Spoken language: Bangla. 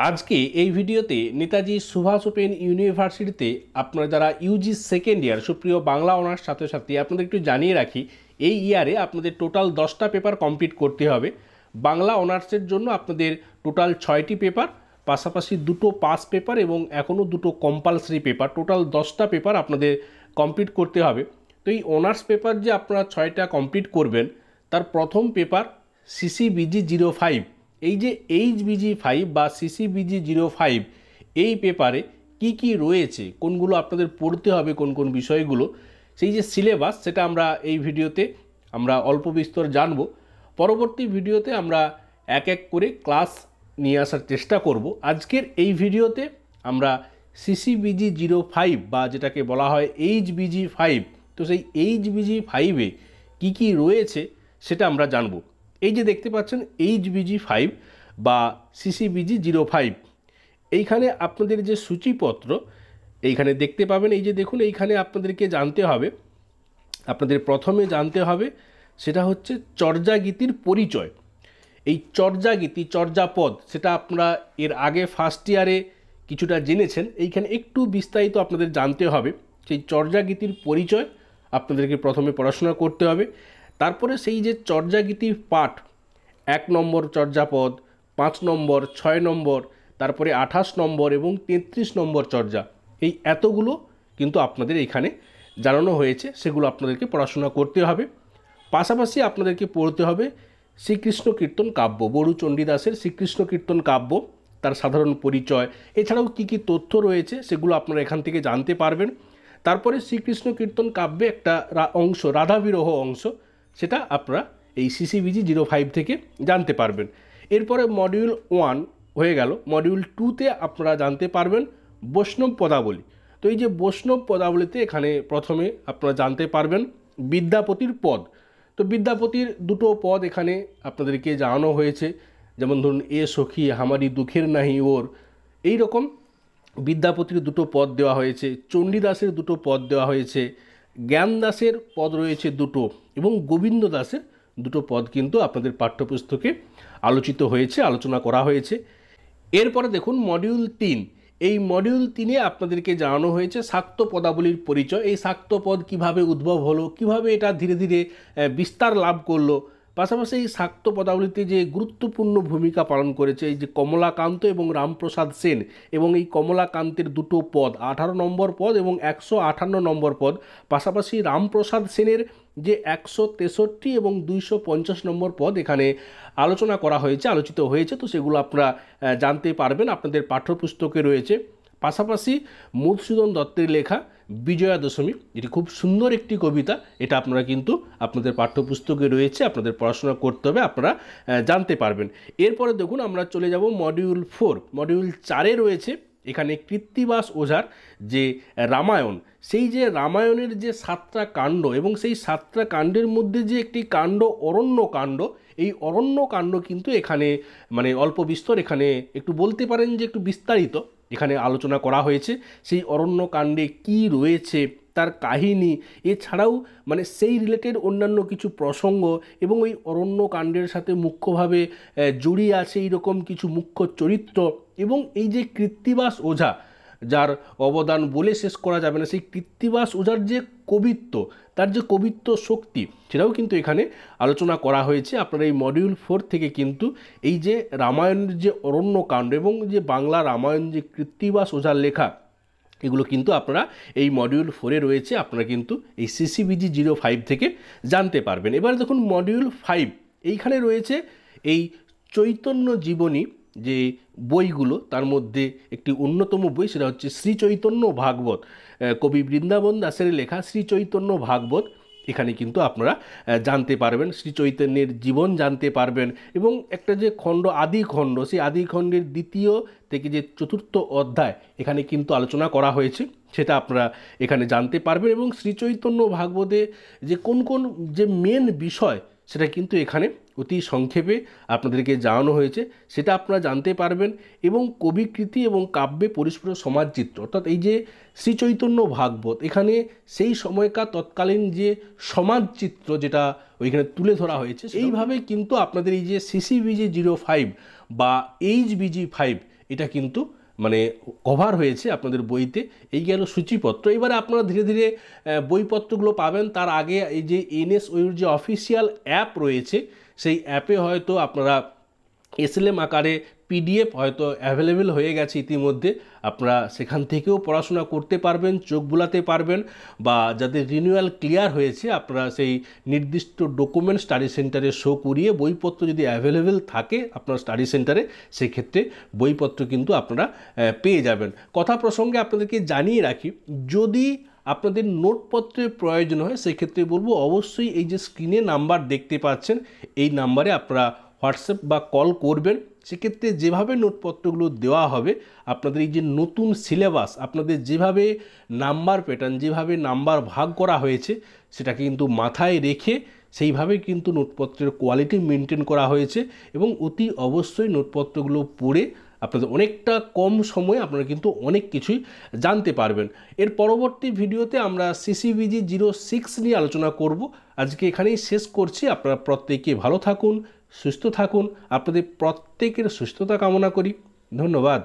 আজকে এই ভিডিওতে নেতাজি সুভাষ ওপেন ইউনিভার্সিটিতে আপনারা যারা ইউজি সেকেন্ড ইয়ার সুপ্রিয় বাংলা অনার্স ছাত্রছাত্রী আপনাদের একটু জানিয়ে রাখি, এই ইয়ারে আপনাদের টোটাল 10টা পেপার কমপ্লিট করতে হবে। বাংলা অনার্সের জন্য আপনাদের টোটাল 6টি পেপার, পাশাপাশি দুটো পাস পেপার এবং এখনও দুটো কম্পালসারি পেপার, টোটাল 10টা পেপার আপনাদের কমপ্লিট করতে হবে। তো এই অনার্স পেপার যে আপনারা 6টা কমপ্লিট করবেন, তার প্রথম পেপার CCBG-05। এই যে HBG-5 বা CCBG-05 এই পেপারে কি কি রয়েছে, কোনগুলো আপনাদের পড়তে হবে, কোন কোন বিষয়গুলো, সেই যে সিলেবাস, সেটা আমরা এই ভিডিওতে আমরা অল্প বিস্তর জানব। পরবর্তী ভিডিওতে আমরা এক এক করে ক্লাস নিয়ে আসার চেষ্টা করব। আজকের এই ভিডিওতে আমরা CCBG-05 বা যেটাকে বলা হয় HBG-5, তো সেই HBG-5-এ কী কী রয়েছে সেটা আমরা জানব। এই যে দেখতে পাচ্ছেন HBG-5 বা CCBG-05, এইখানে আপনাদের যে সূচিপত্র এইখানে দেখতে পাবেন। এই যে দেখুন, এইখানে আপনাদেরকে জানতে হবে, আপনাদের প্রথমে জানতে হবে সেটা হচ্ছে চর্যাগীতির পরিচয়। এই চর্যাগীতি, চর্যাপদ, সেটা আপনারা এর আগে ফার্স্ট ইয়ারে কিছুটা জেনেছেন, এইখানে একটু বিস্তারিত আপনাদের জানতে হবে। সেই চর্যাগীতির পরিচয় আপনাদেরকে প্রথমে পড়াশোনা করতে হবে। তারপরে সেই যে চর্যাগীতির পাঠ, 1 নম্বর চর্যাপদ, 5 নম্বর, 6 নম্বর, তারপরে 28 নম্বর এবং 33 নম্বর চর্যা, এই এতগুলো কিন্তু আপনাদের এখানে জানানো হয়েছে, সেগুলো আপনাদেরকে পড়াশোনা করতে হবে। পাশাপাশি আপনাদেরকে পড়তে হবে শ্রীকৃষ্ণ কীর্তন কাব্য, বড়ু চণ্ডীদাসের শ্রীকৃষ্ণ কীর্তন কাব্য, তার সাধারণ পরিচয়, এছাড়াও কী কী তথ্য রয়েছে সেগুলো আপনারা এখান থেকে জানতে পারবেন। তারপরে শ্রীকৃষ্ণ কীর্তন কাব্যে একটা অংশ, রাধাবিরহ অংশ, সেটা আপনারা এই CCBG-05 থেকে জানতে পারবেন। এরপরে মডিউল 1 হয়ে গেল। মডিউল 2তে আপনারা জানতে পারবেন বৈষ্ণব পদাবলী। তো এই যে বৈষ্ণব পদাবলীতে এখানে প্রথমে আপনারা জানতে পারবেন বিদ্যাপতির পদ। তো বিদ্যাপতির দুটো পদ এখানে আপনাদেরকে জানানো হয়েছে, যেমন ধরুন এ সখী হামারি দুঃখের নাহি ওর, এই রকম বিদ্যাপতির দুটো পদ দেওয়া হয়েছে, চণ্ডীদাসের দুটো পদ দেওয়া হয়েছে, জ্ঞানদাসের পদ রয়েছে দুটো এবং গোবিন্দ দাসের দুটো পদ কিন্তু আপনাদের পাঠ্যপুস্তকে আলোচিত হয়েছে, আলোচনা করা হয়েছে। এরপরে দেখুন মডিউল 3। এই মডিউল 3-এ আপনাদেরকে জানানো হয়েছে শাক্ত পদাবলীর পরিচয়। এই শাক্ত পদ কীভাবে উদ্ভব হলো, কিভাবে এটা ধীরে ধীরে বিস্তার লাভ করলো, পাশাপাশি এই শাক্ত পদাবলীতে যে গুরুত্বপূর্ণ ভূমিকা পালন করেছে এই যে কমলাকান্ত এবং রামপ্রসাদ সেন, এবং এই কমলাকান্তের দুটো পদ 18 নম্বর পদ এবং 158 নম্বর পদ, পাশাপাশি রামপ্রসাদ সেনের যে 163 এবং 250 নম্বর পদ এখানে আলোচনা করা হয়েছে, আলোচিত হয়েছে। তো সেগুলো আপনারা জানতে পারবেন, আপনাদের পাঠ্যপুস্তকে রয়েছে। পাশাপাশি মধুসূদন দত্তের লেখা বিজয়া দশমী, এটি খুব সুন্দর একটি কবিতা, এটা আপনারা কিন্তু আপনাদের পাঠ্যপুস্তকে রয়েছে, আপনাদের পড়াশোনা করতে হবে, আপনারা জানতে পারবেন। এরপরে দেখুন আমরা চলে যাব মডিউল 4। মডিউল 4-এ রয়েছে এখানে কৃত্তিবাস ওঝার যে রামায়ণ, সেই যে রামায়ণের যে 7টা কাণ্ড এবং সেই 7টা কাণ্ডের মধ্যে যে একটি কাণ্ড অরণ্যকাণ্ড, এই অরণ্যকাণ্ড কিন্তু এখানে মানে অল্প বিস্তর, এখানে একটু বলতে পারেন যে একটু বিস্তারিত এখানে আলোচনা করা হয়েছে। সেই অরণ্যকাণ্ডে কি রয়েছে, তার কাহিনী, এছাড়াও মানে সেই রিলেটেড অন্যান্য কিছু প্রসঙ্গ এবং ওই অরণ্যকাণ্ডের সাথে মুখ্যভাবে জড়িয়ে আছে এইরকম কিছু মুখ্য চরিত্র, এবং এই যে কৃত্তিবাস ওঝা, যার অবদান বলে শেষ করা যাবে না, সেই কৃত্তিবাস ওঝার যে কবিত্ব, তার যে কবিত্ব শক্তি, সেটাও কিন্তু এখানে আলোচনা করা হয়েছে। আপনারা এই মডিউল 4 থেকে কিন্তু এই যে রামায়ণের যে অরণ্যকাণ্ড এবং যে বাংলা রামায়ণ যে কৃত্তিবাস ওঝার লেখা, এগুলো কিন্তু আপনারা এই মডিউল 4-এ রয়েছে, আপনারা কিন্তু এই CCBG-05 থেকে জানতে পারবেন। এবার দেখুন মডিউল 5, এইখানে রয়েছে এই চৈতন্য জীবনী যে বইগুলো, তার মধ্যে একটি অন্যতম বই, সেটা হচ্ছে শ্রী চৈতন্য ভাগবত, কবি বৃন্দাবন দাসের লেখা শ্রী চৈতন্য ভাগবত। এখানে কিন্তু আপনারা জানতে পারবেন শ্রী চৈতন্যের জীবন জানতে পারবেন, এবং একটা যে খণ্ড আদি খণ্ড, সেই আদি খণ্ডের 2য় থেকে যে 4র্থ অধ্যায় এখানে কিন্তু আলোচনা করা হয়েছে, সেটা আপনারা এখানে জানতে পারবেন। এবং শ্রী চৈতন্য ভাগবতে যে কোন কোন যে মেন বিষয়, সেটা কিন্তু এখানে অতি সংক্ষেপে আপনাদেরকে জানানো হয়েছে, সেটা আপনারা জানতে পারবেন। এবং কবিকৃতি এবং কাব্যে পরিস্ফুট সমাজচিত্র, অর্থাৎ এই যে শ্রীচৈতন্য ভাগবত, এখানে সেই সময়কার তৎকালীন যে সমাজচিত্র যেটা ওইখানে তুলে ধরা হয়েছে, এইভাবে কিন্তু আপনাদের এই যে CCBG-05 বা HBG-5 এটা কিন্তু মানে কভার হয়েছে আপনাদের বইতে। এই গেল সূচিপত্র। এবারে আপনারা ধীরে ধীরে বইপত্রগুলো পাবেন। তার আগে এই যে এনএসওইর যে অফিসিয়াল অ্যাপ রয়েছে সেই অ্যাপে হয়তো আপনারা এসএলএম আকারে পিডিএফ হয়তো অ্যাভেলেবেল হয়ে গেছে ইতিমধ্যে। আপনারা সেখান থেকেও পড়াশোনা করতে পারবেন, চোখ বুলাতে পারবেন, বা যাদের রিনিউয়াল ক্লিয়ার হয়েছে আপনারা সেই নির্দিষ্ট ডকুমেন্ট স্টাডি সেন্টারে শো করিয়ে বইপত্র যদি অ্যাভেলেবেল থাকে আপনার স্টাডি সেন্টারে, সেক্ষেত্রে বইপত্র কিন্তু আপনারা পেয়ে যাবেন। কথা প্রসঙ্গে আপনাদেরকে জানিয়ে রাখি, যদি আপনাদের নোটপত্রের প্রয়োজন হয় সেক্ষেত্রে বলবো অবশ্যই এই যে স্ক্রিনে নাম্বার দেখতে পাচ্ছেন এই নাম্বারে আপনারা হোয়াটসঅ্যাপ বা কল করবেন। সেক্ষেত্রে যেভাবে নোটপত্রগুলো দেওয়া হবে, আপনাদের এই যে নতুন সিলেবাস, আপনাদের যেভাবে নাম্বার প্যাটার্ন, যেভাবে নাম্বার ভাগ করা হয়েছে সেটাকে কিন্তু মাথায় রেখে সেইভাবে কিন্তু নোটপত্রের কোয়ালিটি মেনটেন করা হয়েছে, এবং অতি অবশ্যই নোটপত্রগুলো পড়ে আপনাদের অনেকটা কম সময়ে আপনারা কিন্তু অনেক কিছুই জানতে পারবেন। এর পরবর্তী ভিডিওতে আমরা সিসিবিজি 06 নিয়ে আলোচনা করব। আজকে এখানেই শেষ করছি। আপনারা প্রত্যেকে ভালো থাকুন, সুস্থ থাকুন। আপনাদের প্রত্যেকের সুস্থতা কামনা করি। ধন্যবাদ।